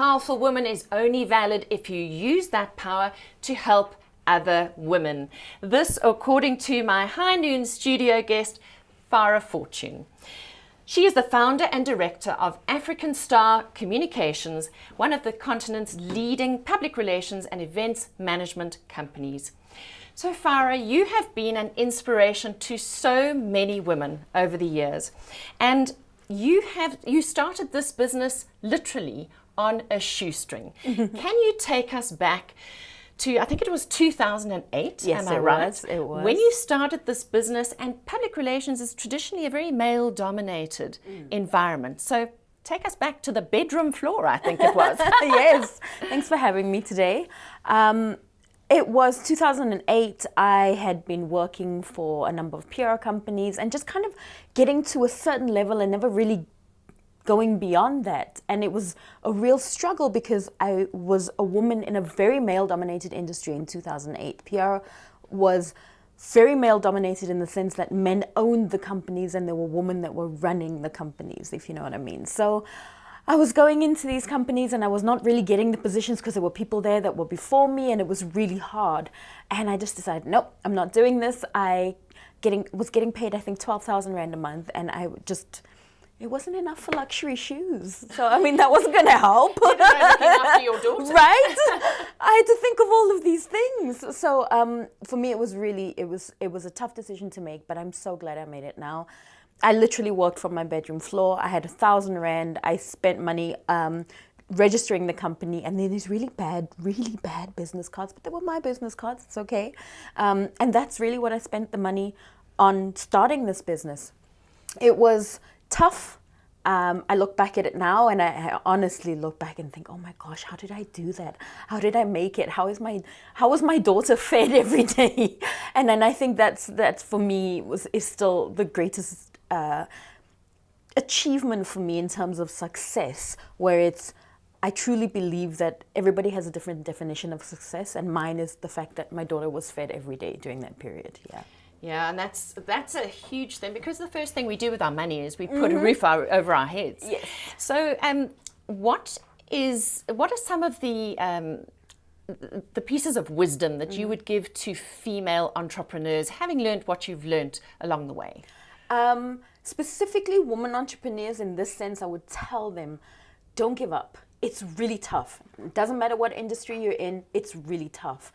powerful woman is only valid if you use that power to help other women. This, according to my High Noon studio guest, Farah Fortune. She is the founder and director of African Star Communications, one of the continent's leading public relations and events management companies. So Farah, you have been an inspiration to so many women over the years, and you started this business literally on a shoestring. Can you take us back to, I think it was 2008, yes, am I right? It was. When you started this business, and public relations is traditionally a very male-dominated environment. So take us back to the bedroom floor, I think it was. Yes, thanks for having me today. It was 2008. I had been working for a number of PR companies and just kind of getting to a certain level and never really going beyond that. And it was a real struggle because I was a woman in a very male-dominated industry in 2008. PR was very male-dominated in the sense that men owned the companies and there were women that were running the companies, if you know what I mean. So I was going into these companies and I was not really getting the positions because there were people there that were before me and it was really hard. And I just decided, nope, I'm not doing this. Was getting paid, I think, 12,000 Rand a month, and it wasn't enough for luxury shoes. So, I mean, that wasn't going to help. You know, looking after your daughter. Right? I had to think of all of these things. So for me, it was a tough decision to make, but I'm so glad I made it now. I literally worked from my bedroom floor. I had 1,000 Rand. I spent money registering the company, and then these really bad business cards, but they were my business cards. It's okay. And that's really what I spent the money on starting this business. It was tough. I look back at it now and I honestly look back and think, oh my gosh, how did I do that? How did I make it? How was my daughter fed every day? And then I think that's for me is still the greatest achievement for me in terms of success, where I truly believe that everybody has a different definition of success, and mine is the fact that my daughter was fed every day during that period. Yeah, and that's a huge thing, because the first thing we do with our money is we put a roof over our heads. Yes. So, what are some of the pieces of wisdom that you would give to female entrepreneurs, having learned what you've learned along the way? Specifically, women entrepreneurs in this sense, I would tell them, don't give up. It's really tough. It doesn't matter what industry you're in, it's really tough.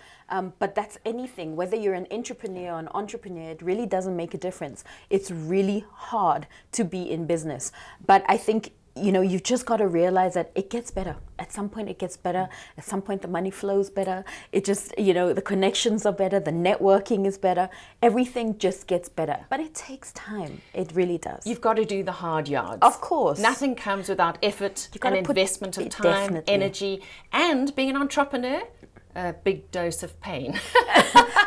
But that's anything, whether you're an entrepreneur or an entrepreneur, it really doesn't make a difference. It's really hard to be in business. But I think, you've just got to realize that it gets better. At some point it gets better. At some point the money flows better. It just, the connections are better. The networking is better. Everything just gets better. But it takes time. It really does. You've got to do the hard yards. Of course. Nothing comes without effort and investment of time, definitely. Energy, and being an entrepreneur, a big dose of pain.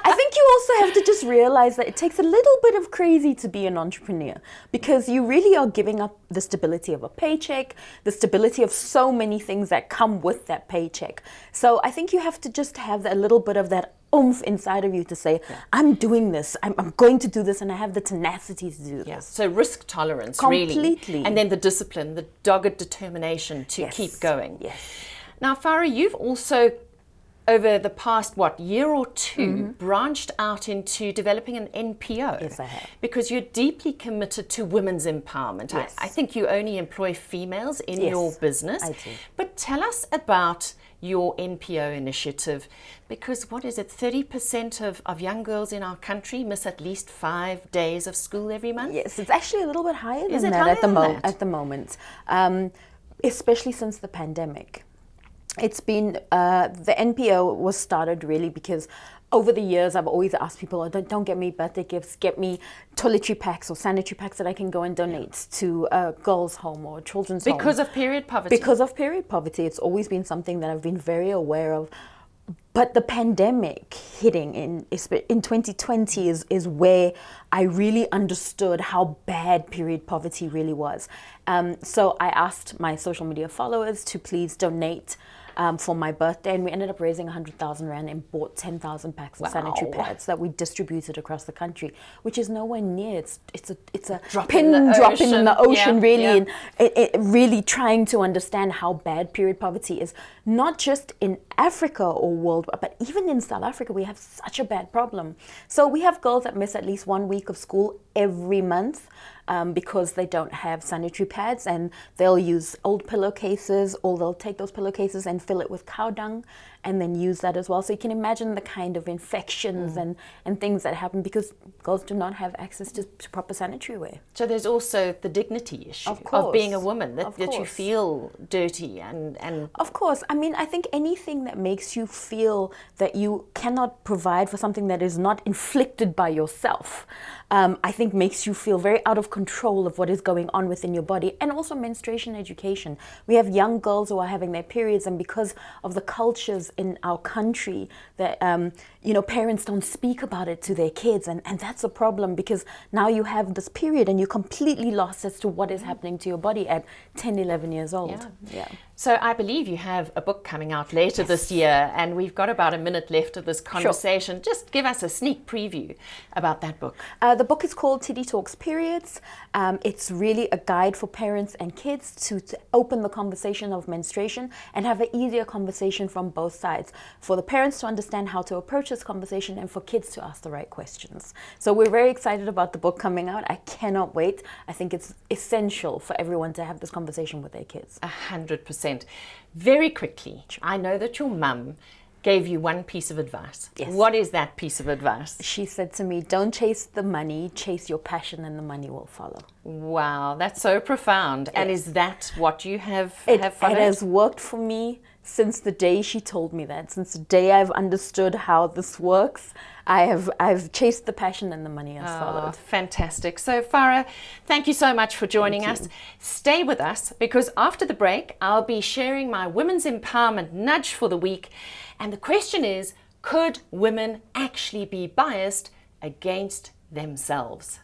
I think you also have to just realize that it takes a little bit of crazy to be an entrepreneur, because you really are giving up the stability of a paycheck, the stability of so many things that come with that paycheck. So I think you have to just have a little bit of that oomph inside of you to say, I'm doing this, I'm going to do this, and I have the tenacity to do this. So risk tolerance, completely. Really. And then the discipline, the dogged determination to keep going. Yes. Now, Farah, you've also, over the past, year or two, branched out into developing an NPO. Yes, I have. Because you're deeply committed to women's empowerment. Yes. I think you only employ females in your business. I do. But tell us about your NPO initiative, because what is it, 30% of young girls in our country miss at least 5 days of school every month? Yes, it's actually a little bit higher than Is it that higher at than that? At the moment, especially since the pandemic. It's been, the NPO was started really because over the years I've always asked people, don't get me birthday gifts, get me toiletry packs or sanitary packs that I can go and donate to a girls' home or a children's home. Because of period poverty. Because of period poverty. It's always been something that I've been very aware of. But the pandemic hitting in 2020 is where I really understood how bad period poverty really was. So I asked my social media followers to please donate for my birthday, and we ended up raising 100,000 rand and bought 10,000 packs of sanitary pads that we distributed across the country, which is nowhere near. It's a pin drop in the ocean, really, and it really trying to understand how bad period poverty is, not just in Africa or world, but even in South Africa. We have such a bad problem. So we have girls that miss at least 1 week of school every month because they don't have sanitary pads, and they'll use old pillowcases, or they'll take those pillowcases and fill it with cow dung and then use that as well. So you can imagine the kind of infections and things that happen because girls do not have access to proper sanitary wear. So there's also the dignity issue of being a woman, that you feel dirty and... Of course. I mean, I think anything that makes you feel that you cannot provide for something that is not inflicted by yourself, I think makes you feel very out of control of what is going on within your body. And also menstruation education. We have young girls who are having their periods, and because of the cultures in our country that parents don't speak about it to their kids, and that's a problem, because now you have this period and you're completely lost as to what is happening to your body at 10, 11 years old. Yeah. So I believe you have a book coming out later this year, and we've got about a minute left of this conversation. Sure. Just give us a sneak preview about that book. The book is called Titty Talks Periods. It's really a guide for parents and kids to open the conversation of menstruation and have an easier conversation from both sides, for the parents to understand how to approach this conversation and for kids to ask the right questions. So we're very excited about the book coming out. I cannot wait. I think it's essential for everyone to have this conversation with their kids. 100%. Very quickly, I know that your mum gave you one piece of advice. Yes. What is that piece of advice? She said to me, don't chase the money, chase your passion, and the money will follow. Wow, that's so profound. Yes. And is that what you have followed? It has worked for me since the day she told me that. Since the day I've understood how this works, I've chased the passion, and the money has followed. Fantastic. So Farah, thank you so much for joining us. Stay with us, because after the break, I'll be sharing my Women's Empowerment Nudge for the week. And the question is, could women actually be biased against themselves?